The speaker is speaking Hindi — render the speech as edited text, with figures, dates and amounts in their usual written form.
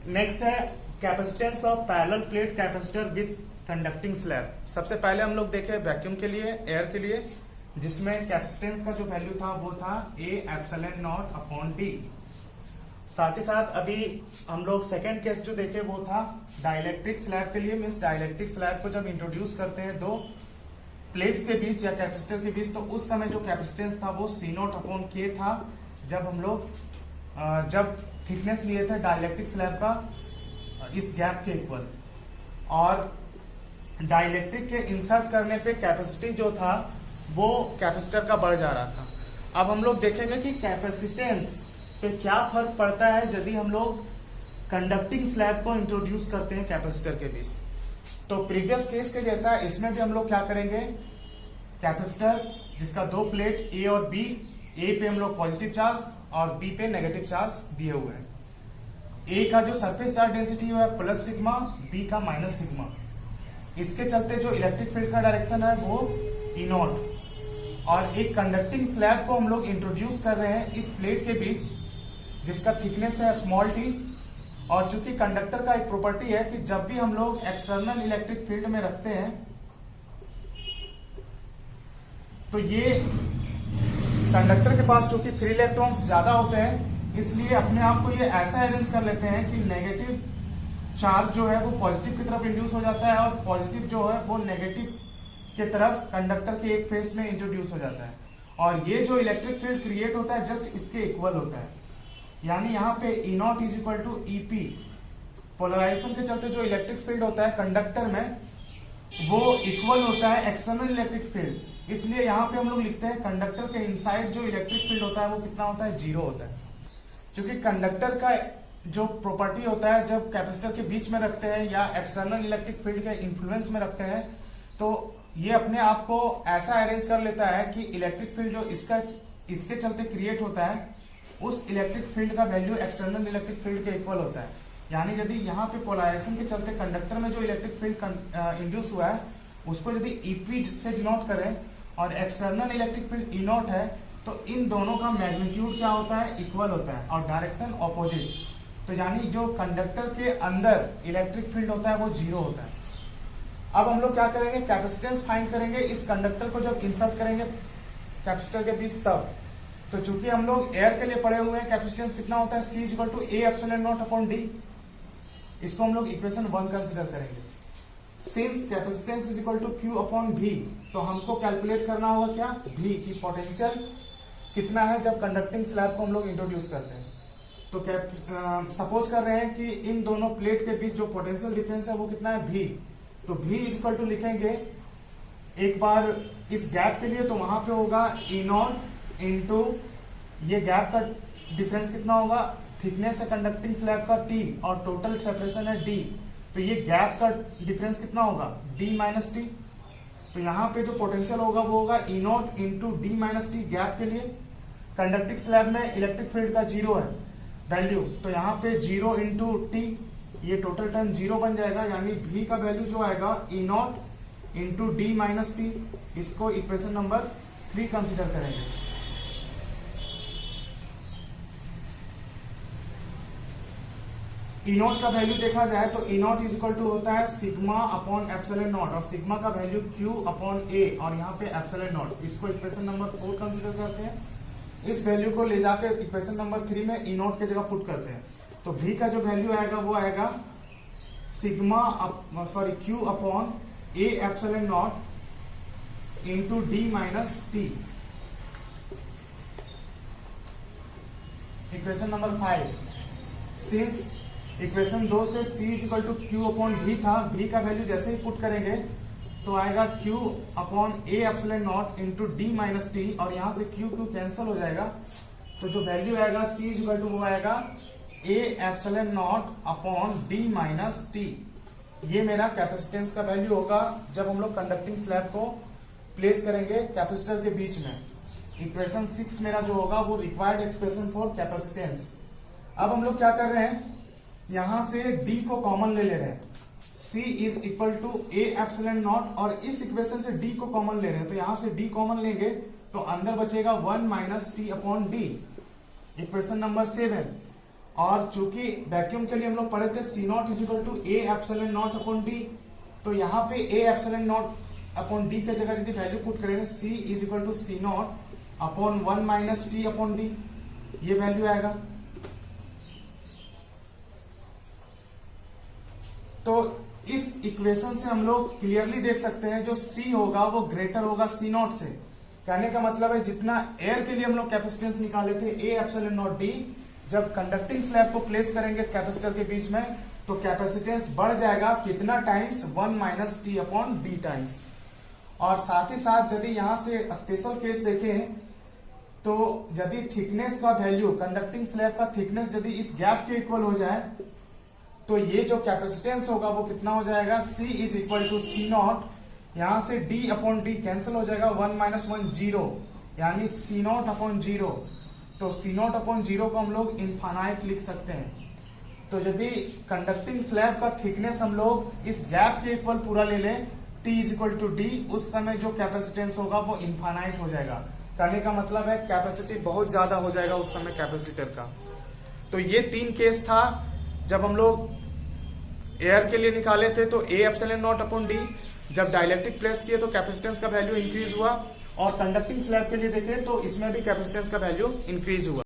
नेक्स्ट है capacitance of parallel plate capacitor with conducting slab. सबसे पहले हम लोग देखे वैक्यूम के लिए, एयर के लिए, जिसमें कैपेसिटेंस का जो वैल्यू था वो था ए एप्सिलॉन नॉट अपॉन डी। साथ ही साथ अभी हम लोग सेकेंड केस जो देखे वो था डाइलेक्ट्रिक स्लैब के लिए। मीन्स डाइलेक्ट्रिक स्लैब को जब इंट्रोड्यूस करते हैं दो प्लेट्स के बीच या कैपेसिटर के बीच, तो उस समय जो कैपेसिटेंस था वो सी नॉट अपॉन के था, जब हम लोग जब थिकनेस लिए थे डाइलेक्ट्रिक स्लैब का इस गैप के इक्वल। और डाइलेक्ट्रिक के इंसर्ट करने पे कैपेसिटी जो था वो कैपेसिटर का बढ़ जा रहा था। अब हम लोग देखेंगे कि कैपेसिटेंस पे क्या फर्क पड़ता है यदि हम लोग कंडक्टिंग स्लैब को इंट्रोड्यूस करते हैं कैपेसिटर के बीच। तो प्रीवियस केस के जैसा इसमें भी हम लोग क्या करेंगे, कैपेसिटर जिसका दो प्लेट ए और बी, ए पे हम लोग पॉजिटिव चार्ज और बी पे नेगेटिव चार्ज दिए हुए हैं। ए का जो सरफेस चार्ज डेंसिटी है प्लस सिग्मा, बी का माइनस सिग्मा। इसके चलते जो इलेक्ट्रिक फील्ड का डायरेक्शन है वो ई नॉट। और एक कंडक्टिंग स्लैब को हम लोग इंट्रोड्यूस कर रहे हैं इस प्लेट के बीच जिसका थिकनेस है स्मॉल टी। और चूंकि कंडक्टर का एक प्रॉपर्टी है कि जब भी हम लोग एक्सटर्नल इलेक्ट्रिक फील्ड में रखते हैं तो ये कंडक्टर के पास चूंकि फ्री इलेक्ट्रॉन्स ज्यादा होते हैं, इसलिए अपने आप को ये ऐसा अरेंज कर लेते हैं कि नेगेटिव चार्ज जो है वो पॉजिटिव की तरफ इंड्यूस हो जाता है और पॉजिटिव जो है वो नेगेटिव की तरफ कंडक्टर के एक फेस में इंट्रोड्यूस हो जाता है। और ये जो इलेक्ट्रिक फील्ड क्रिएट होता है जस्ट इसके इक्वल होता है। यानी यहाँ पे E naught is equal to EP. Polarisation के चलते जो इलेक्ट्रिक फील्ड होता है कंडक्टर में वो इक्वल होता है एक्सटर्नल इलेक्ट्रिक फील्ड। इसलिए यहाँ पे हम लोग लिखते हैं कंडक्टर के इनसाइड जो इलेक्ट्रिक फील्ड होता है वो कितना होता है, जीरो होता है। क्योंकि कंडक्टर का जो प्रॉपर्टी होता है जब कैपेसिटर के बीच में रखते हैं या एक्सटर्नल इलेक्ट्रिक फील्ड के इन्फ्लुएंस में रखते हैं तो ये अपने आप को ऐसा अरेंज कर लेता है कि इलेक्ट्रिक फील्ड जो इसके चलते क्रिएट होता है उस इलेक्ट्रिक फील्ड का वैल्यू एक्सटर्नल इलेक्ट्रिक फील्ड के इक्वल होता है। यानी यदि यहाँ पे पोलराइजेशन के चलते कंडक्टर में जो इलेक्ट्रिक फील्ड इंड्यूस हुआ है उसको यदि ईपी से डिनोट करें और external electric field E not है तो इन दोनों का मैग्नीट्यूड क्या होता है, इक्वल होता है और डायरेक्शन ऑपोजिट। तो यानी जो कंडक्टर के अंदर इलेक्ट्रिक फील्ड होता है वो जीरो होता है। अब हम लोग क्या करेंगे, कैपेसिटेंस फाइंड करेंगे इस कंडक्टर को जब इंसर्ट करेंगे कैपेसिटर के बीच तब। तो चूंकि हम लोग एयर के लिए पढ़े हुए हैं कैपेसिटेंस कितना होता है, C equal to A epsilon not upon D. इसको हम लोग इक्वेशन 1 कंसिडर करेंगे। Since capacitance is equal to Q upon V, तो हमको कैलकुलेट करना होगा क्या, भी की पोटेंशियल कितना है जब कंडक्टिंग स्लैब को हम लोग इंट्रोड्यूस करते हैं। तो सपोज कर रहे हैं कि इन दोनों प्लेट के बीच जो पोटेंशियल डिफरेंस है वो कितना है, भी। तो भी इज इक्वल टू लिखेंगे एक बार इस गैप के लिए, तो वहां पे होगा ई नॉट इंटू ये गैप का डिफरेंस कितना होगा, थिकनेस है कंडक्टिंग स्लैब का टी और टोटल सेपरेशन है डी। तो ये गैप का डिफरेंस कितना होगा, डी माइनस टी। तो यहाँ पे जो पोटेंशियल होगा वो होगा E naught into D minus T gap के लिए। कंडक्टिंग स्लैब में इलेक्ट्रिक फील्ड का जीरो है वैल्यू, तो यहाँ पे जीरो इंटू टी, ये टोटल टर्म जीरो बन जाएगा। यानी भी का वैल्यू जो आएगा E naught into D minus T. इसको इक्वेशन नंबर 3 कंसिडर करेंगे। ई नॉट का वैल्यू देखा जाए तो E naught is equal to होता है सिग्मा अपॉन एप्सिलॉन नॉट, और सिग्मा का वैल्यू क्यू अपॉन ए और यहाँ पे एप्सिलॉन नॉट। इसको इक्वेशन नंबर 4 कंसिडर करते हैं। इस वैल्यू को ले जाकर इक्वेशन नंबर 3 में ई नॉट की जगह पुट करते हैं। तो भी का जो वैल्यू आएगा वो आएगा sigma Q upon A epsilon not into D minus T. Equation number 5, since equation 2 से C is equal to Q upon V था, भी का वैल्यू जैसे ही पुट करेंगे तो आएगा Q upon A epsilon not into D minus T, और यहां से Q कैंसिल हो जाएगा। तो जो वैल्यू आएगा C इज इक्वल टू वो आएगा ए epsilon not upon D minus T. ये मेरा कैपेसिटेंस का वैल्यू होगा जब हम लोग कंडक्टिंग स्लैब को प्लेस करेंगे कैपेसिटर के बीच में। इक्वेशन 6 मेरा जो होगा वो रिक्वायर्ड एक्सप्रेशन फॉर कैपेसिटेंस। अब हम लोग क्या कर रहे हैं, यहां से D को कॉमन ले रहे हैं। C is equal to A epsilon not, और इस इक्वेशन से D को कॉमन ले रहे हैं तो यहां से D कॉमन लेंगे तो अंदर बचेगा 1 minus T upon D, equation number 7। और चूंकि वैक्यूम के लिए हम लोग पढ़े थे C naught is equal to A epsilon not upon D, तो यहाँ पे A epsilon not upon D की जगह यदि वैल्यू पुट करेंगे C is equal to C naught upon 1 minus T upon D, ये वैल्यू आएगा। तो इस इक्वेशन से हम लोग क्लियरली देख सकते हैं जो C होगा वो ग्रेटर होगा C नॉट से। कहने का मतलब है जितना एयर के लिए हम लोग कैपेसिटेंस निकाले थे A एप्सिलॉन नॉट D, जब कंडक्टिंग स्लैब को प्लेस करेंगे कैपेसिटर के बीच में तो कैपेसिटेंस बढ़ जाएगा कितना times, 1 minus T upon D times. और साथ ही साथ यदि यहां से स्पेशल केस देखें तो यदि थिकनेस का वैल्यू, कंडक्टिंग स्लैब का थिकनेस यदि इस गैप के इक्वल हो जाए तो ये जो कैपेसिटेंस होगा वो कितना हो जाएगा, C is equal to C not, यहां से D अपॉन डी कैंसिल हो जाएगा, 1 माइनस 1 जीरो, यानी सी नॉट अपॉन जीरो। तो सी नॉट अपॉन जीरो को हम लोग इनफाइनाइट लिख सकते हैं। तो यदि कंडक्टिंग स्लैब का थिकनेस हम लोग इस गैप के इक्वल पूरा ले लें T is equal to D, उस समय जो कैपेसिटेंस होगा वो इनफाइनाइट हो जाएगा। कहने का मतलब है कैपेसिटी बहुत ज्यादा हो जाएगा उस समय कैपेसिटर का। तो ये 3 केस था जब हम लोग एयर के लिए निकाले थे तो ए एप्सिलॉन नॉट अपॉन डी, जब डाइलेक्ट्रिक प्लेस किए तो कैपेसिटेंस का वैल्यू इंक्रीज हुआ, और कंडक्टिंग स्लैब के लिए देखें तो इसमें भी कैपेसिटेंस का वैल्यू इंक्रीज हुआ।